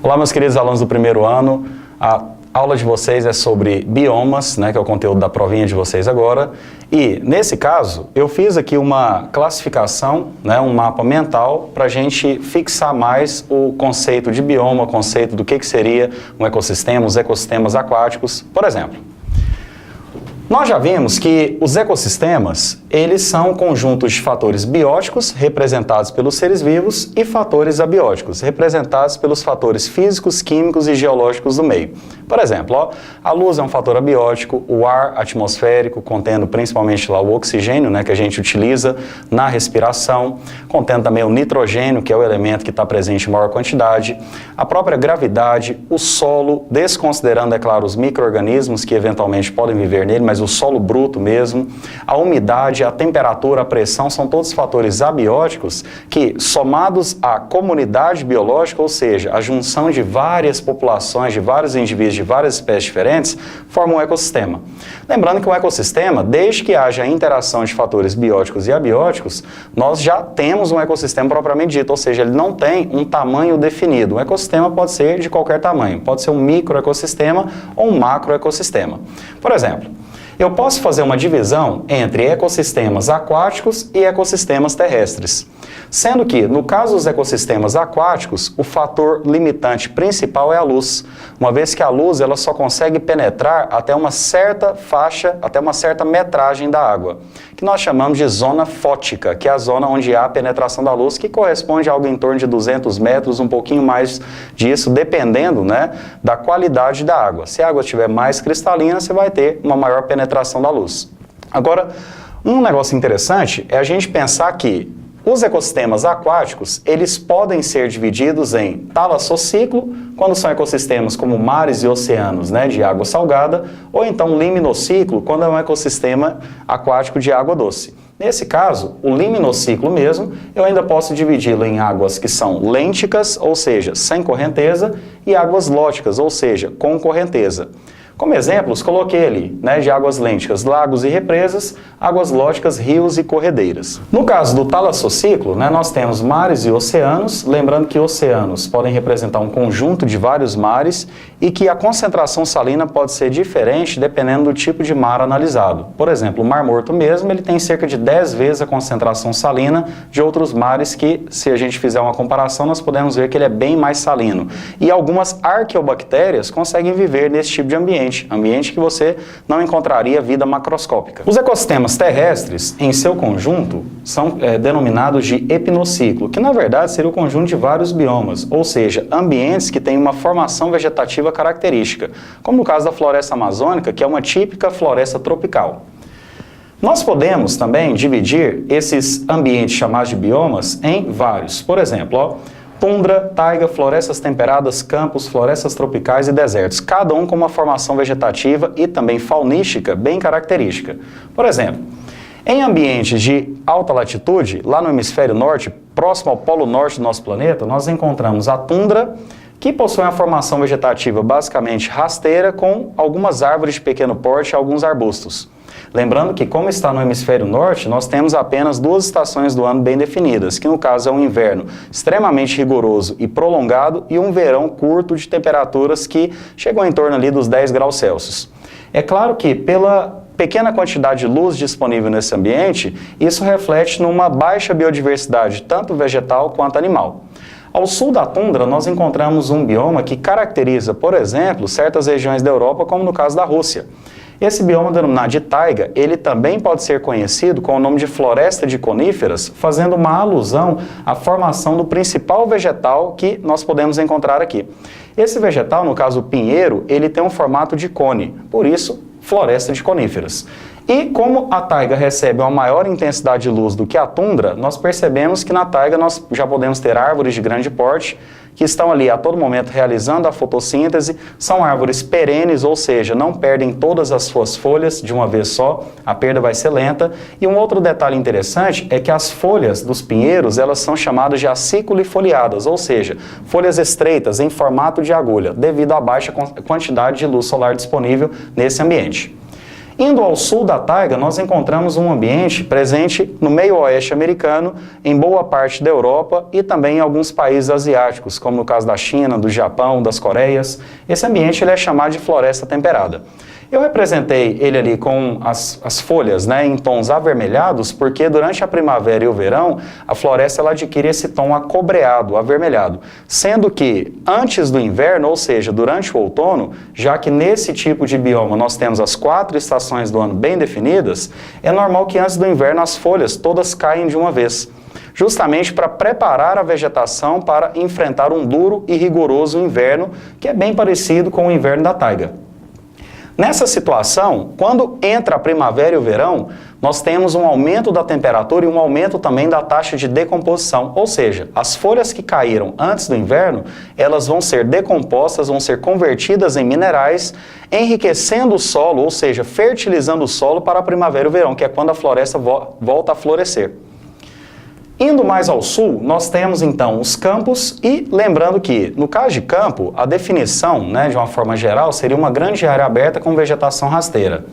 Olá, meus queridos alunos do primeiro ano. A aula de vocês é sobre biomas, né, que é o conteúdo da provinha de vocês agora. E, nesse caso, eu fiz aqui uma classificação, né, um mapa mental, para a gente fixar mais o conceito de bioma, o conceito do que seria um ecossistema, os ecossistemas aquáticos, por exemplo. Nós já vimos que os ecossistemas, eles são conjuntos de fatores bióticos, representados pelos seres vivos, e fatores abióticos, representados pelos fatores físicos, químicos e geológicos do meio. Por exemplo, ó, a luz é um fator abiótico, o ar atmosférico, contendo principalmente lá o oxigênio, né, que a gente utiliza na respiração, contendo também o nitrogênio, que é o elemento que está presente em maior quantidade, a própria gravidade, o solo, desconsiderando, é claro, os micro-organismos que eventualmente podem viver nele, mas o solo bruto mesmo, a umidade, a temperatura, a pressão, são todos fatores abióticos que, somados à comunidade biológica, ou seja, a junção de várias populações, de vários indivíduos, de várias espécies diferentes, formam um ecossistema. Lembrando que um ecossistema, desde que haja interação de fatores bióticos e abióticos, nós já temos um ecossistema propriamente dito, ou seja, ele não tem um tamanho definido. Um ecossistema pode ser de qualquer tamanho, pode ser um microecossistema ou um macroecossistema. Por exemplo, eu posso fazer uma divisão entre ecossistemas aquáticos e ecossistemas terrestres. Sendo que, no caso dos ecossistemas aquáticos, o fator limitante principal é a luz, uma vez que a luz ela só consegue penetrar até uma certa faixa, até uma certa metragem da água, que nós chamamos de zona fótica, que é a zona onde há a penetração da luz, que corresponde a algo em torno de 200 metros, um pouquinho mais disso, dependendo, né, da qualidade da água. Se a água estiver mais cristalina, você vai ter uma maior penetração da luz. Agora, um negócio interessante é a gente pensar que os ecossistemas aquáticos, eles podem ser divididos em talassociclo, quando são ecossistemas como mares e oceanos, né, de água salgada, ou então liminociclo, quando é um ecossistema aquático de água doce. Nesse caso, o liminociclo mesmo, eu ainda posso dividi-lo em águas que são lênticas, ou seja, sem correnteza, e águas lóticas, ou seja, com correnteza. Como exemplos, coloquei ali, né, de águas lênticas, lagos e represas, águas lóticas, rios e corredeiras. No caso do talassociclo, né, nós temos mares e oceanos, lembrando que oceanos podem representar um conjunto de vários mares e que a concentração salina pode ser diferente dependendo do tipo de mar analisado. Por exemplo, o Mar Morto mesmo, ele tem cerca de 10 vezes a concentração salina de outros mares que, se a gente fizer uma comparação, nós podemos ver que ele é bem mais salino. E algumas arqueobactérias conseguem viver nesse tipo de ambiente que você não encontraria vida macroscópica. Os ecossistemas terrestres, em seu conjunto, são denominados de epinociclo, que na verdade seria o conjunto de vários biomas, ou seja, ambientes que têm uma formação vegetativa característica, como no caso da floresta amazônica, que é uma típica floresta tropical. Nós podemos também dividir esses ambientes chamados de biomas em vários. Por exemplo, ó, tundra, taiga, florestas temperadas, campos, florestas tropicais e desertos, cada um com uma formação vegetativa e também faunística bem característica. Por exemplo, em ambientes de alta latitude, lá no hemisfério norte, próximo ao polo norte do nosso planeta, nós encontramos a tundra, que possui uma formação vegetativa basicamente rasteira, com algumas árvores de pequeno porte e alguns arbustos. Lembrando que, como está no hemisfério norte, nós temos apenas 2 estações do ano bem definidas, que no caso é um inverno extremamente rigoroso e prolongado e um verão curto de temperaturas que chegam em torno ali dos 10 graus Celsius. É claro que, pela pequena quantidade de luz disponível nesse ambiente, isso reflete numa baixa biodiversidade, tanto vegetal quanto animal. Ao sul da tundra, nós encontramos um bioma que caracteriza, por exemplo, certas regiões da Europa, como no caso da Rússia. Esse bioma denominado de taiga, ele também pode ser conhecido com o nome de floresta de coníferas, fazendo uma alusão à formação do principal vegetal que nós podemos encontrar aqui. Esse vegetal, no caso o pinheiro, ele tem um formato de cone, por isso, floresta de coníferas. E como a taiga recebe uma maior intensidade de luz do que a tundra, nós percebemos que na taiga nós já podemos ter árvores de grande porte, que estão ali a todo momento realizando a fotossíntese, são árvores perenes, ou seja, não perdem todas as suas folhas de uma vez só, a perda vai ser lenta. E um outro detalhe interessante é que as folhas dos pinheiros, elas são chamadas de aciculifoliadas, ou seja, folhas estreitas em formato de agulha, devido à baixa quantidade de luz solar disponível nesse ambiente. Indo ao sul da taiga, nós encontramos um ambiente presente no meio oeste americano, em boa parte da Europa e também em alguns países asiáticos, como no caso da China, do Japão, das Coreias. Esse ambiente ele é chamado de floresta temperada. Eu representei ele ali com as folhas, né, em tons avermelhados, porque durante a primavera e o verão, a floresta ela adquire esse tom acobreado, avermelhado. Sendo que antes do inverno, ou seja, durante o outono, já que nesse tipo de bioma nós temos as 4 estações do ano bem definidas, é normal que antes do inverno as folhas todas caem de uma vez, justamente para preparar a vegetação para enfrentar um duro e rigoroso inverno, que é bem parecido com o inverno da taiga. Nessa situação, quando entra a primavera e o verão, nós temos um aumento da temperatura e um aumento também da taxa de decomposição, ou seja, as folhas que caíram antes do inverno, elas vão ser decompostas, vão ser convertidas em minerais, enriquecendo o solo, ou seja, fertilizando o solo para a primavera e o verão, que é quando a floresta volta a florescer. Indo mais ao sul, nós temos então os campos e lembrando que, no caso de campo, a definição, né, de uma forma geral, seria uma grande área aberta com vegetação rasteira.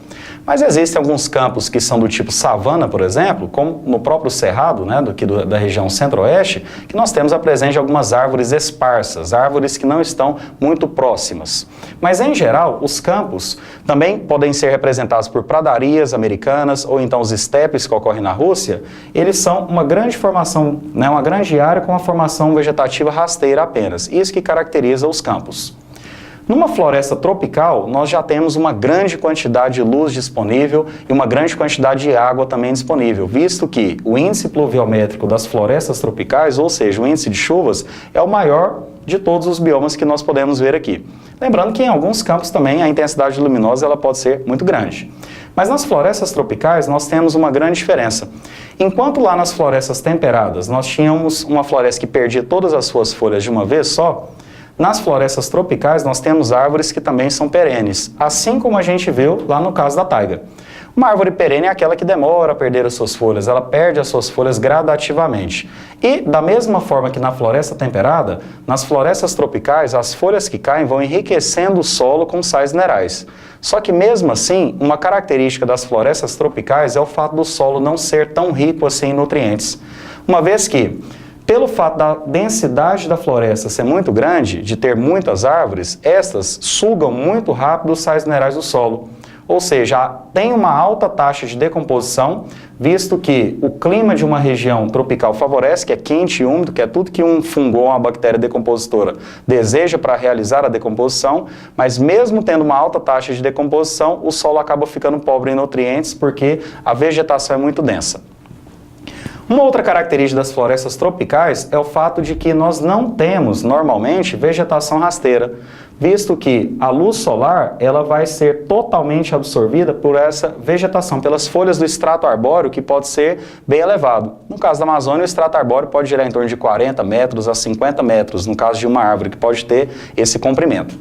Mas existem alguns campos que são do tipo savana, por exemplo, como no próprio Cerrado, né, da região centro-oeste, que nós temos a presença de algumas árvores esparsas, árvores que não estão muito próximas. Mas, em geral, os campos também podem ser representados por pradarias americanas ou então os estepes que ocorrem na Rússia, eles são uma grande formação, né, uma grande área com uma formação vegetativa rasteira apenas. Isso que caracteriza os campos. Numa floresta tropical, nós já temos uma grande quantidade de luz disponível e uma grande quantidade de água também disponível, visto que o índice pluviométrico das florestas tropicais, ou seja, o índice de chuvas, é o maior de todos os biomas que nós podemos ver aqui. Lembrando que em alguns campos também a intensidade luminosa ela pode ser muito grande. Mas nas florestas tropicais nós temos uma grande diferença. Enquanto lá nas florestas temperadas nós tínhamos uma floresta que perdia todas as suas folhas de uma vez só, nas florestas tropicais nós temos árvores que também são perenes, assim como a gente viu lá no caso da taiga. Uma árvore perene é aquela que demora a perder as suas folhas, ela perde as suas folhas gradativamente. E da mesma forma que na floresta temperada, nas florestas tropicais as folhas que caem vão enriquecendo o solo com sais minerais. Só que mesmo assim, uma característica das florestas tropicais é o fato do solo não ser tão rico assim em nutrientes. Uma vez que pelo fato da densidade da floresta ser muito grande, de ter muitas árvores, estas sugam muito rápido os sais minerais do solo. Ou seja, tem uma alta taxa de decomposição, visto que o clima de uma região tropical favorece, que é quente e úmido, que é tudo que um fungo ou uma bactéria decompositora deseja para realizar a decomposição, mas mesmo tendo uma alta taxa de decomposição, o solo acaba ficando pobre em nutrientes porque a vegetação é muito densa. Uma outra característica das florestas tropicais é o fato de que nós não temos, normalmente, vegetação rasteira, visto que a luz solar ela vai ser totalmente absorvida por essa vegetação, pelas folhas do extrato arbóreo, que pode ser bem elevado. No caso da Amazônia, o extrato arbóreo pode girar em torno de 40 metros a 50 metros, no caso de uma árvore, que pode ter esse comprimento.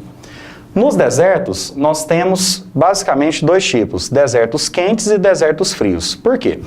Nos desertos, nós temos basicamente dois tipos, desertos quentes e desertos frios. Por quê?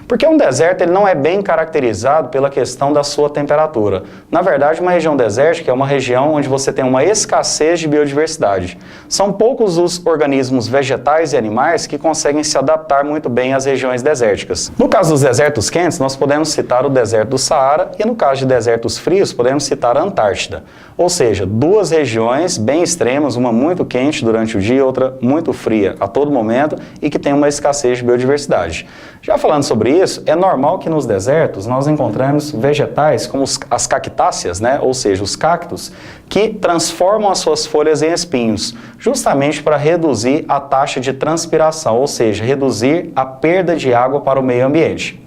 Porque um deserto ele não é bem caracterizado pela questão da sua temperatura. Na verdade, uma região desértica é uma região onde você tem uma escassez de biodiversidade. São poucos os organismos vegetais e animais que conseguem se adaptar muito bem às regiões desérticas. No caso dos desertos quentes, nós podemos citar o deserto do Saara e no caso de desertos frios, podemos citar a Antártida. Ou seja, duas regiões bem extremas, uma muito quente durante o dia, outra muito fria a todo momento e que tem uma escassez de biodiversidade. Já falando sobre isso, é normal que nos desertos nós encontramos vegetais como as cactáceas, né? Ou seja, os cactos, que transformam as suas folhas em espinhos, justamente para reduzir a taxa de transpiração, ou seja, reduzir a perda de água para o meio ambiente.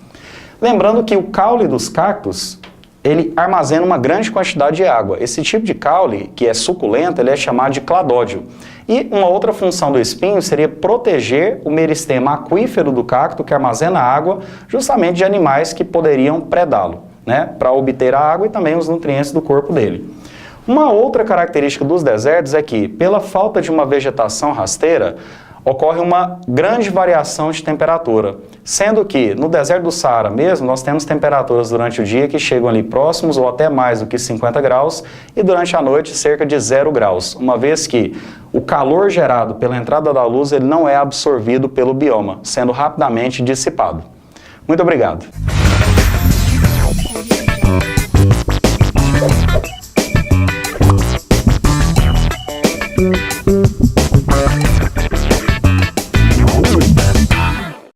Lembrando que o caule dos cactos ele armazena uma grande quantidade de água. Esse tipo de caule, que é suculento, ele é chamado de cladódio. E uma outra função do espinho seria proteger o meristema aquífero do cacto, que armazena água, justamente de animais que poderiam predá-lo, né, para obter a água e também os nutrientes do corpo dele. Uma outra característica dos desertos é que, pela falta de uma vegetação rasteira, ocorre uma grande variação de temperatura, sendo que no deserto do Saara mesmo nós temos temperaturas durante o dia que chegam ali próximos ou até mais do que 50 graus e durante a noite cerca de 0 graus, uma vez que o calor gerado pela entrada da luz ele não é absorvido pelo bioma, sendo rapidamente dissipado. Muito obrigado.